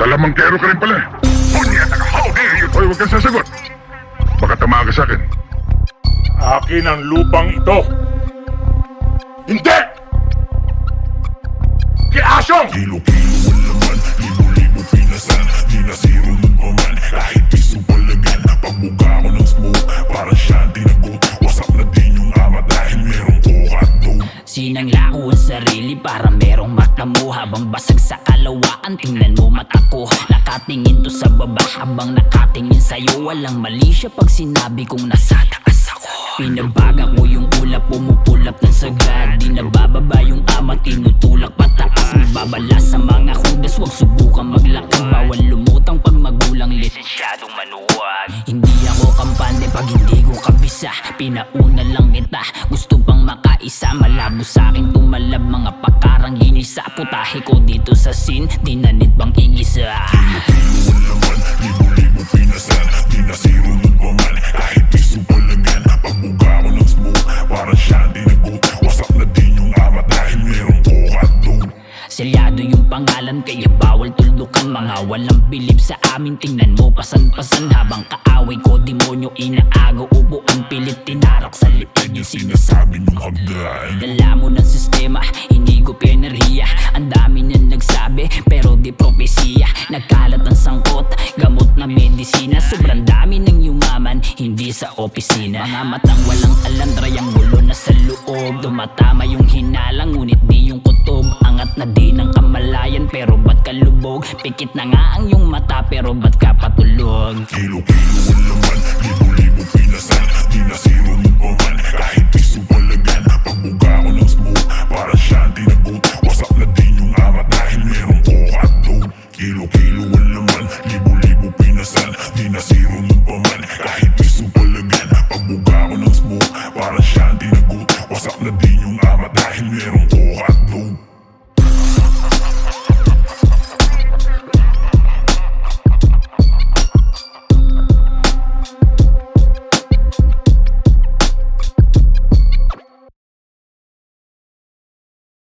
Salamangkero ka rin pala eh. Punyeta ka, how dare you! Hoy, huwag kang sasagot. Baka tamaan ka sa akin. Akin ang lupang ito! Hindi! Kay Asyong! Kilo-kilo ang laman, libo-libo pinasan. Di nasiro nun pa man, kahit piso palagan. Pagbuga ko ng smoke, parang siyang tinagot. Wasak na din yung ama dahil merong coke at dope. Sinangla ko ang sarili para merong mata mo. Habang basag sa kalawaan, tingnan mo mata ko. Nakatingin to sa baba habang nakatingin sa'yo. Walang mali siya pag sinabi kong nasa taas ako. Pinabaga ko yung ulap, pumupulap ng sagad. Di nabababa yung ama, tinutulak pataas. May babala sa mga hudas, huwag subukan maglakad. Bawal lumutang pag magulang, lisensyadong manuwag. Hindi ako kampante pag hindi ko kabisa. Pinauna lang kita, gusto pang makaisa. Malabo sa'kin tumalab, mga pakarang ginisa. Putahe ko dito sa scene, dinanit bang igisa. Kilo-kilo ang laman, libo-libo pinasan. Di nasiro nun pa man, kahit piso palagan. Pagbuga ko ng smoke, parang siyang tinagot. Wasak na din yung ama dahil merong coke at dope. Selyado yung pangalan kaya bawal tuldukan. Mga walang bilib sa amin, tingnan mo pasan-pasan. Habang kaaway ko demonyo, inaagaw upuan. Pilit tinarak sa liig yung Sinasabi niyong hagdan. dala mo ng sistema, hindi ko enerhiya. Ang dami na nagsabi, pero di propesiya. Nagkalat ang sangkot, gamot na medisina. Sobrang dami ng yumaman, hindi sa opisina. Mga matang walang alam, drayang gulo na sa loob. Dumatama yung hinalang, ngunit di yung kutob. Angat na di ng kamalayan, pero ba't ka lubog? Pikit na nga ang yung mata, pero ba't ka patulog? Kilo-kilo ang laman, libo-libo pinasan. Di nasiro nun pa man, kahit piso palagan. Pagbuga ko ng smoke, parang siyang tinagot. Wasak na din yung ama dahil merong coke at dope. Kilo-kilo ang laman, libo-libo pinasan. Di nasiro nun pa man, kahit piso palagan. Pagbuga ko ng smoke, parang siyang tinagot. Wasak na din yung ama dahil merong coke